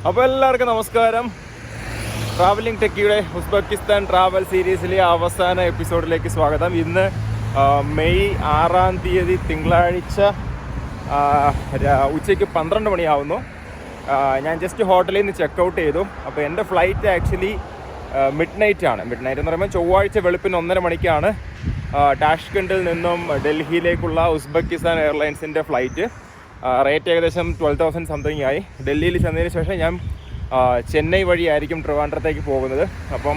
അപ്പോൾ എല്ലാവർക്കും നമസ്കാരം. ട്രാവലിംഗ് ടെക്കിയുടെ ഉസ്ബെക്കിസ്ഥാൻ ട്രാവൽ സീരീസിലെ അവസാന എപ്പിസോഡിലേക്ക് സ്വാഗതം. ഇന്ന് മെയ് 6-ാം തീയതി തിങ്കളാഴ്ച ഉച്ചയ്ക്ക് 12 മണിയാവുന്നു. ഞാൻ ജസ്റ്റ് ഹോട്ടലിൽ നിന്ന് ചെക്കൗട്ട് ചെയ്തു. അപ്പോൾ എൻ്റെ ഫ്ലൈറ്റ് ആക്ച്വലി മിഡ് നൈറ്റ് ആണ്. മിഡ് നൈറ്റ് എന്ന് പറയുമ്പോൾ ചൊവ്വാഴ്ച വെളുപ്പിന് 1:30 മണിക്കാണ് ടാഷ്കണ്ടിൽ നിന്നും ഡൽഹിയിലേക്കുള്ള ഉസ്ബെക്കിസ്ഥാൻ എയർലൈൻസിൻ്റെ ഫ്ലൈറ്റ്. റേറ്റ് ഏകദേശം 12,000 സംതിങ് ആയി. ഡൽഹിയിൽ ചെന്നതിന് ശേഷം ഞാൻ ചെന്നൈ വഴിയായിരിക്കും ട്രിവാൻഡ്രത്തേക്ക് പോകുന്നത്. അപ്പം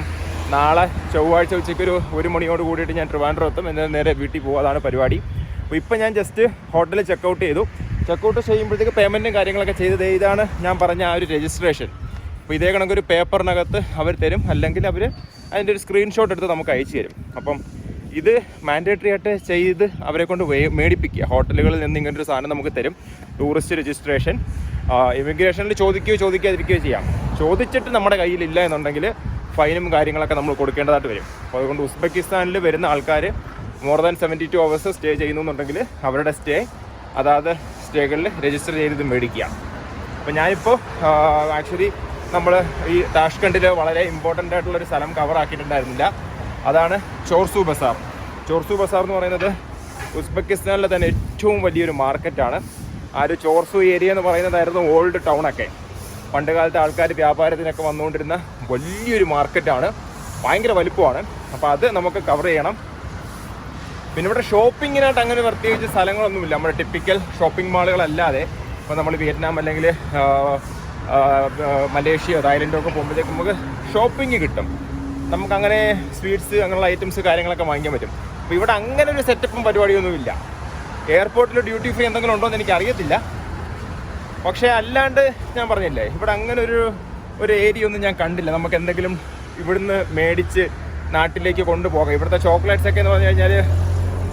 നാളെ ചൊവ്വാഴ്ച ഉച്ചയ്ക്ക് 1 മണിയോട് കൂടിയിട്ട് ഞാൻ ട്രിവാൻഡ്രം എത്തും. എന്നിട്ട് നേരെ വീട്ടിൽ പോകും. അതാണ് പരിപാടി. അപ്പോൾ ഇപ്പം ഞാൻ ജസ്റ്റ് ഹോട്ടലിൽ ചെക്കൗട്ട് ചെയ്തു. ചെക്കൗട്ട് ചെയ്യുമ്പോഴത്തേക്ക് പേയ്മെൻറ്റും കാര്യങ്ങളൊക്കെ ചെയ്തത് ഇതാണ് ഞാൻ പറഞ്ഞ ആ ഒരു രജിസ്ട്രേഷൻ. അപ്പോൾ ഇതേ കണക്കൊരു പേപ്പറിനകത്ത് അവർ തരും, അല്ലെങ്കിൽ അവർ അതിൻ്റെ ഒരു സ്ക്രീൻഷോട്ട് എടുത്ത് നമുക്ക് അയച്ചു തരും. അപ്പം ഇത് മാൻഡേറ്ററി ആയിട്ട് ചെയ്ത് അവരെ കൊണ്ട് മേടിപ്പിക്കുക. ഹോട്ടലുകളിൽ നിന്ന് ഇങ്ങനൊരു സാധനം നമുക്ക് തരും, ടൂറിസ്റ്റ് രജിസ്ട്രേഷൻ. ഇമിഗ്രേഷനിൽ ചോദിക്കാതിരിക്കുകയോ ചെയ്യാം. ചോദിച്ചിട്ട് നമ്മുടെ കയ്യിലില്ല എന്നുണ്ടെങ്കിൽ ഫൈനും കാര്യങ്ങളൊക്കെ നമ്മൾ കൊടുക്കേണ്ടതായിട്ട് വരും. അപ്പോൾ അതുകൊണ്ട് ഉസ്ബെക്കിസ്ഥാനിൽ വരുന്ന ആൾക്കാർ മോർ ദാൻ 72 hours സ്റ്റേ ചെയ്യുന്നുണ്ടെങ്കിൽ അവരുടെ സ്റ്റേ അതായത് സ്റ്റേകളിൽ രജിസ്റ്റർ ചെയ്ത് മേടിക്കുക. അപ്പോൾ ഞാനിപ്പോൾ ആക്ച്വലി നമ്മൾ ഈ ടാഷ്കണ്ടിൽ വളരെ ഇമ്പോർട്ടൻ്റ് ആയിട്ടുള്ളൊരു സ്ഥലം കവർ ആക്കിയിട്ടുണ്ടായിരുന്നില്ല. അതാണ് ചോർസു ബസാർ. ചോർസു ബസാർ എന്ന് പറയുന്നത് ഉസ്ബെക്കിസ്ഥാനിലെ തന്നെ ഏറ്റവും വലിയൊരു മാർക്കറ്റാണ്. ആ ഒരു ചോർസു ഏരിയ എന്ന് പറയുന്നതായിരുന്നു ഓൾഡ് ടൗണൊക്കെ. പണ്ട് കാലത്തെ ആൾക്കാർ വ്യാപാരത്തിനൊക്കെ വന്നുകൊണ്ടിരുന്ന വലിയൊരു മാർക്കറ്റാണ്. ഭയങ്കര വലുപ്പമാണ്. അപ്പോൾ അത് നമുക്ക് കവർ ചെയ്യണം. പിന്നെ ഇവിടെ ഷോപ്പിങ്ങിനായിട്ട് അങ്ങനെ പ്രത്യേകിച്ച് സ്ഥലങ്ങളൊന്നുമില്ല. നമ്മുടെ ടിപ്പിക്കൽ ഷോപ്പിംഗ് മാളുകളല്ലാതെ ഇപ്പോൾ നമ്മൾ വിയറ്റ്നാം അല്ലെങ്കിൽ മലേഷ്യ തായ്ലൻഡോ ഒക്കെ പോകുമ്പോഴത്തേക്കും നമുക്ക് ഷോപ്പിംഗ് കിട്ടും. നമുക്കങ്ങനെ സ്വീറ്റ്സ് അങ്ങനെയുള്ള ഐറ്റംസ് കാര്യങ്ങളൊക്കെ വാങ്ങിക്കാൻ പറ്റും. അപ്പോൾ ഇവിടെ അങ്ങനെ ഒരു സെറ്റപ്പും പരിപാടിയൊന്നുമില്ല. എയർപോർട്ടിൽ ഡ്യൂട്ടി ഫ്രീ എന്തെങ്കിലും ഉണ്ടോ എന്ന് എനിക്കറിയത്തില്ല. പക്ഷേ അല്ലാണ്ട് ഞാൻ പറഞ്ഞില്ലേ, ഇവിടെ അങ്ങനെ ഒരു ഏരിയ ഒന്നും ഞാൻ കണ്ടില്ല. നമുക്ക് എന്തെങ്കിലും ഇവിടുന്ന് മേടിച്ച് നാട്ടിലേക്ക് കൊണ്ടുപോകാം. ഇവിടുത്തെ ചോക്ലേറ്റ്സ് ഒക്കെ എന്ന് പറഞ്ഞു കഴിഞ്ഞാൽ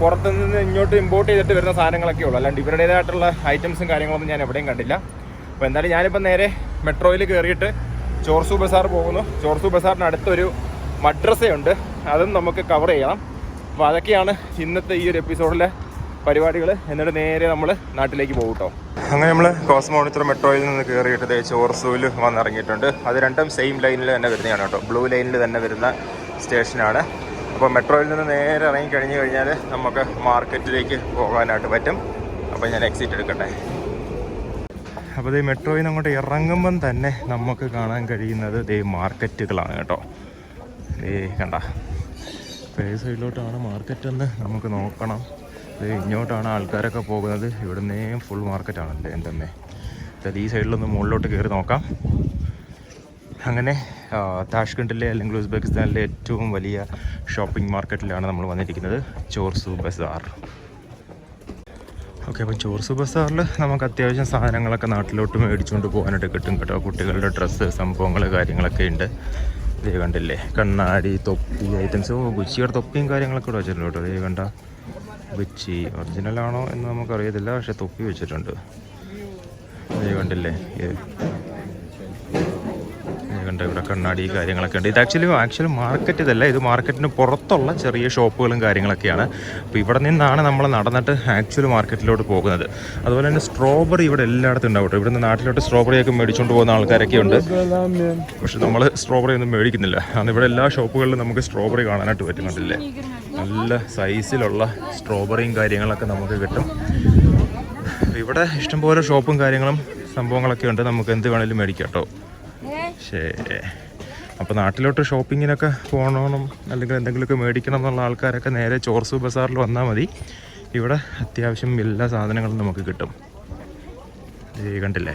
പുറത്തുനിന്ന് ഇങ്ങോട്ട് ഇമ്പോർട്ട് ചെയ്തിട്ട് വരുന്ന സാധനങ്ങളൊക്കെ ഉള്ളൂ. അല്ലാണ്ട് ഇവരുടേതായിട്ടുള്ള ഐറ്റംസും കാര്യങ്ങളൊന്നും ഞാൻ എവിടെയും കണ്ടില്ല. അപ്പോൾ എന്തായാലും ഞാനിപ്പോൾ നേരെ മെട്രോയിൽ കയറിയിട്ട് ചോർസു ബസാർ പോകുന്നു. ചോർസു ബസാറിന് അടുത്തൊരു മദ്രസയുണ്ട്, അതും നമുക്ക് കവർ ചെയ്യണം. അപ്പോൾ അതൊക്കെയാണ് ഇന്നത്തെ ഈ ഒരു എപ്പിസോഡിലെ പരിപാടികൾ. എന്നിട്ട് നേരെ നമ്മൾ നാട്ടിലേക്ക് പോകും കേട്ടോ. അങ്ങനെ നമ്മൾ കോസ്മോണിത്ര മെട്രോയിൽ നിന്ന് കയറിയിട്ട് ചോർസുവിൽ വന്നിറങ്ങിയിട്ടുണ്ട്. അത് രണ്ടും സെയിം ലൈനിൽ തന്നെ വരുന്നതാണ് കേട്ടോ. ബ്ലൂ ലൈനിൽ തന്നെ വരുന്ന സ്റ്റേഷനാണ്. അപ്പോൾ മെട്രോയിൽ നിന്ന് നേരെ ഇറങ്ങി കഴിഞ്ഞ് കഴിഞ്ഞാൽ നമുക്ക് മാർക്കറ്റിലേക്ക് പോകാനായിട്ട് പറ്റും. അപ്പോൾ ഞാൻ എക്സിറ്റ് എടുക്കട്ടെ. അപ്പോൾ ഈ മെട്രോയിൽ നിന്ന് അങ്ങോട്ട് ഇറങ്ങുമ്പം തന്നെ നമുക്ക് കാണാൻ കഴിയുന്നത് മാർക്കറ്റുകളാണ് കേട്ടോ. കണ്ട ഈ സൈഡിലോട്ടാണ് മാർക്കറ്റെന്ന് നമുക്ക് നോക്കണം. ഇങ്ങോട്ടാണ് ആൾക്കാരൊക്കെ പോകുന്നത്. ഇവിടുന്നേ ഫുൾ മാർക്കറ്റാണല്ലേ എൻ്റെ അമ്മേ. ഈ സൈഡിലൊന്ന് മുകളിലോട്ട് കയറി നോക്കാം. അങ്ങനെ താഷ്കണ്ടിലെ അല്ലെങ്കിൽ ഉസ്ബെക്കിസ്ഥാനിലെ ഏറ്റവും വലിയ ഷോപ്പിംഗ് മാർക്കറ്റിലാണ് നമ്മൾ വന്നിരിക്കുന്നത്, ചോർസു ബസാർ. ഓക്കെ, അപ്പം ചോർസു ബസാറിൽ നമുക്ക് അത്യാവശ്യം സാധനങ്ങളൊക്കെ നാട്ടിലോട്ട് മേടിച്ചുകൊണ്ട് പോകാനായിട്ട് കിട്ടും കേട്ടോ. കുട്ടികളുടെ ഡ്രസ്സ് സംഭവങ്ങൾ കാര്യങ്ങളൊക്കെ ഉണ്ട്. ഇതേ കണ്ടില്ലേ, കണ്ണാടി, തൊപ്പി ഐറ്റംസ്. ഗുച്ചിയുടെ തൊപ്പിയും കാര്യങ്ങളൊക്കെ ഇവിടെ വെച്ചിട്ടുണ്ട് കേട്ടോ. ഇതേ കണ്ട ഗുച്ചി ഒറിജിനലാണോ എന്ന് നമുക്കറിയത്തില്ല, പക്ഷെ തൊപ്പി വെച്ചിട്ടുണ്ട്. ഇതേ കണ്ടില്ലേ, കണ്ട ഇവിടെ കണ്ണാടി കാര്യങ്ങളൊക്കെ ഉണ്ട്. ഇത് ആക്ച്വലി മാർക്കറ്റ് ഇതല്ല, ഇത് മാർക്കറ്റിന് പുറത്തുള്ള ചെറിയ ഷോപ്പുകളും കാര്യങ്ങളൊക്കെയാണ്. അപ്പോൾ ഇവിടെ നിന്നാണ് നമ്മൾ നടന്നിട്ട് ആക്ച്വലി മാർക്കറ്റിലോട്ട് പോകുന്നത്. അതുപോലെ തന്നെ സ്ട്രോബെറി ഇവിടെ എല്ലായിടത്തും ഉണ്ടാവും കേട്ടോ. ഇവിടുന്ന് നാട്ടിലോട്ട് സ്ട്രോബെറിയൊക്കെ മേടിച്ചുകൊണ്ട് പോകുന്ന ആൾക്കാരൊക്കെ ഉണ്ട്. പക്ഷെ നമ്മൾ സ്ട്രോബെറി ഒന്നും മേടിക്കുന്നില്ല. അന്ന് ഇവിടെ എല്ലാ ഷോപ്പുകളിലും നമുക്ക് സ്ട്രോബെറി കാണാനായിട്ട് പറ്റുന്നുണ്ടല്ലേ. നല്ല സൈസിലുള്ള സ്ട്രോബെറിയും കാര്യങ്ങളൊക്കെ നമുക്ക് കിട്ടും. ഇവിടെ ഇഷ്ടംപോലെ ഷോപ്പും കാര്യങ്ങളും സംഭവങ്ങളൊക്കെ ഉണ്ട്. നമുക്ക് എന്ത് വേണേലും മേടിക്കാം കേട്ടോ. ശരി, അപ്പോൾ നാട്ടിലോട്ട് ഷോപ്പിങ്ങിനൊക്കെ പോകണം അല്ലെങ്കിൽ എന്തെങ്കിലുമൊക്കെ മേടിക്കണം എന്നുള്ള ആൾക്കാരൊക്കെ നേരെ ചോർസു ബസാറിൽ വന്നാൽ മതി. ഇവിടെ അത്യാവശ്യം എല്ലാ സാധനങ്ങളും നമുക്ക് കിട്ടും. കണ്ടില്ലേ,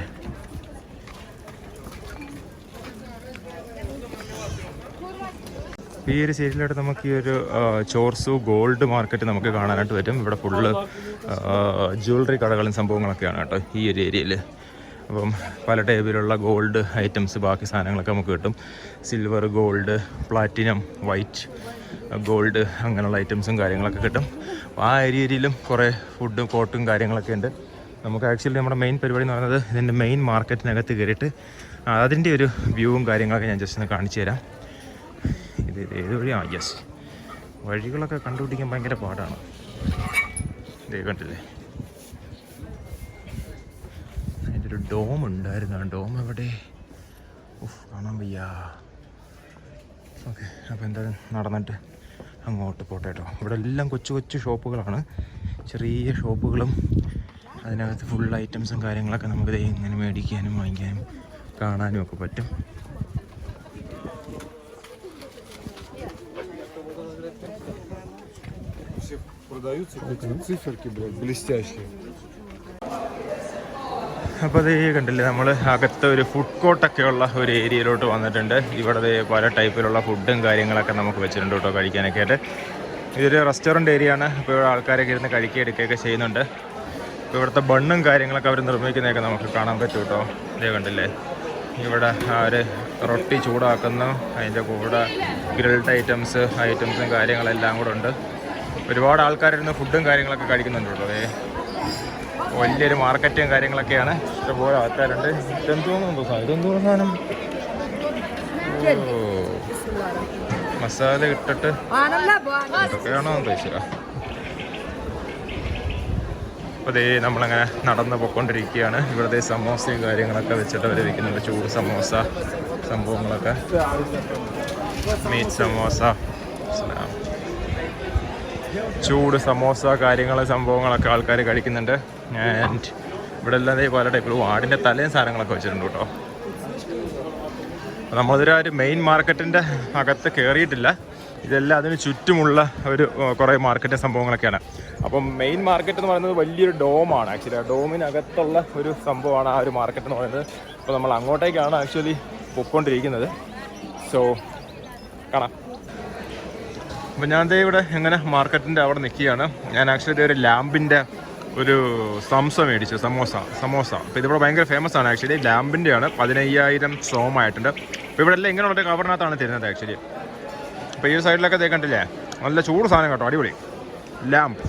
ഈ ഒരു സൈഡിലായിട്ട് നമുക്ക് ഈ ഒരു ചോർസു ഗോൾഡ് മാർക്കറ്റ് നമുക്ക് കാണാനായിട്ട് പറ്റും. ഇവിടെ ഫുള്ള് ജ്വല്ലറി കടകളും സംഭവങ്ങളൊക്കെയാണ് കേട്ടോ ഈ ഒരു ഏരിയയിൽ. അപ്പം പല ടൈപ്പിലുള്ള ഗോൾഡ് ഐറ്റംസ് ബാക്കി സാധനങ്ങളൊക്കെ നമുക്ക് കിട്ടും. Silver, gold, platinum, white gold അങ്ങനെയുള്ള ഐറ്റംസും കാര്യങ്ങളൊക്കെ കിട്ടും. ആ ഏരിയയിലും കുറേ ഫുഡും കോട്ടും കാര്യങ്ങളൊക്കെ ഉണ്ട്. നമുക്ക് ആക്ച്വലി നമ്മുടെ മെയിൻ പരിപാടി എന്ന് പറയുന്നത് ഇതിൻ്റെ മെയിൻ മാർക്കറ്റിനകത്ത് കയറിയിട്ട് അതിൻ്റെ ഒരു വ്യൂവും കാര്യങ്ങളൊക്കെ ഞാൻ ജസ്റ്റ് ഒന്ന് കാണിച്ചു തരാം. ഇത് ഏത് വഴിയാണ്? യെസ്, വഴികളൊക്കെ കണ്ടുപിടിക്കാൻ ഭയങ്കര പാടാണ്. ഇതേ കണ്ടില്ലേ, ഒരു ഡോം ഉണ്ടായിരുന്നു. ആ ഡോം എവിടെ? Yeah okay. അപ്പോൾ എന്തായാലും നടന്നിട്ട് അങ്ങോട്ട് പോട്ടെ കേട്ടോ. ഇവിടെ എല്ലാം കൊച്ചു കൊച്ചു ഷോപ്പുകളാണ്, ചെറിയ ഷോപ്പുകളും അതിനകത്ത് ഫുൾ ഐറ്റംസും കാര്യങ്ങളൊക്കെ നമുക്ക് ഇങ്ങനെ മേടിക്കാനും വാങ്ങിക്കാനും കാണാനും ഒക്കെ പറ്റും. അപ്പോൾ അതേ കണ്ടില്ലേ, നമ്മൾ അകത്ത് ഒരു ഫുഡ് കോർട്ടൊക്കെ ഉള്ള ഒരു ഏരിയയിലോട്ട് വന്നിട്ടുണ്ട്. ഇവിടെ പല ടൈപ്പിലുള്ള ഫുഡും കാര്യങ്ങളൊക്കെ നമുക്ക് വെച്ചിട്ടുണ്ട് കേട്ടോ കഴിക്കാനൊക്കെ ആയിട്ട്. ഇതൊരു റെസ്റ്റോറൻറ്റ് ഏരിയ ആണ്. അപ്പോൾ ഇവിടെ ആൾക്കാരൊക്കെ ഇരുന്ന് എടുക്കുകയൊക്കെ ചെയ്യുന്നുണ്ട്. അപ്പോൾ ഇവിടുത്തെ ബണ്ണും കാര്യങ്ങളൊക്കെ അവർ നിർമ്മിക്കുന്നതൊക്കെ നമുക്ക് കാണാൻ പറ്റും കേട്ടോ. ഇതേ കണ്ടില്ലേ, ഇവിടെ ഒരു റൊട്ടി ചൂടാക്കുന്നു, അതിൻ്റെ കൂടെ ഗ്രിൽഡ് ഐറ്റംസും കാര്യങ്ങളെല്ലാം കൂടെ ഉണ്ട്. ഒരുപാട് ആൾക്കാരിരുന്ന് ഫുഡും കാര്യങ്ങളൊക്കെ കഴിക്കുന്നുണ്ട് കേട്ടോ. വലിയൊരു മാർക്കറ്റും കാര്യങ്ങളൊക്കെയാണ്, ഇഷ്ടംപോലെ ആൾക്കാരുണ്ട്. ഇതെന്തോന്നു സാധനം, മസാല ഇട്ടിട്ട് ഇതൊക്കെയാണോ ഉദ്ദേശിക്കുക. അപ്പോൾ അതേ നമ്മളങ്ങനെ നടന്ന് പോയിക്കൊണ്ടിരിക്കുകയാണ്. ഇവിടുത്തെ സമോസയും കാര്യങ്ങളൊക്കെ വെച്ചിട്ട് അവർ വിൽക്കുന്നുണ്ട്. ചൂട് സമോസ സംഭവങ്ങളൊക്കെ, മീറ്റ് സമോസ, ചൂട് സമോസ സംഭവങ്ങളൊക്കെ ആൾക്കാർ കഴിക്കുന്നുണ്ട്. ആൻഡ് ഇവിടെ എല്ലാം പല ടൈപ്പിലും ആടിൻ്റെ തലയും സാധനങ്ങളൊക്കെ വെച്ചിട്ടുണ്ട് കേട്ടോ. നമ്മളിതൊരു മെയിൻ മാർക്കറ്റിൻ്റെ അകത്ത് കയറിയിട്ടില്ല. ഇതെല്ലാം അതിന് ചുറ്റുമുള്ള കുറേ മാർക്കറ്റ് സംഭവങ്ങളൊക്കെയാണ്. അപ്പം മെയിൻ മാർക്കറ്റ് എന്ന് പറയുന്നത് വലിയൊരു ഡോമാണ്. ആക്ച്വലി ആ ഡോമിനകത്തുള്ള ഒരു സംഭവമാണ് ആ ഒരു മാർക്കറ്റ് എന്ന് പറയുന്നത്. അപ്പോൾ നമ്മൾ അങ്ങോട്ടേക്കാണ് ആക്ച്വലി പൊയ്ക്കൊണ്ടിരിക്കുന്നത്. സോ കാണാം. അപ്പോൾ ഞാൻ ഇവിടെ എങ്ങനെ മാർക്കറ്റിൻ്റെ അവിടെ നിൽക്കുകയാണ്. ഞാൻ ആക്ച്വലി ഒരു ലാമ്പിൻ്റെ ഒരു മേടിച്ചു, സമോസ. അപ്പോൾ ഇതിവിടെ ഭയങ്കര ഫേമസ് ആണ് ആക്ച്വലി. ലാമ്പിൻ്റെയാണ്, 15,000 സോമായിട്ടുണ്ട്. അപ്പോൾ ഇവിടെ എല്ലാം ഇങ്ങനെയുള്ള കവറിനകത്താണ് തരുന്നത് ആക്ച്വലി. അപ്പോൾ ഈ സൈഡിലൊക്കെ കണ്ടില്ലേ, നല്ല ചൂട് സാധനം കേട്ടോ, അടിപൊളി ലാമ്പ്.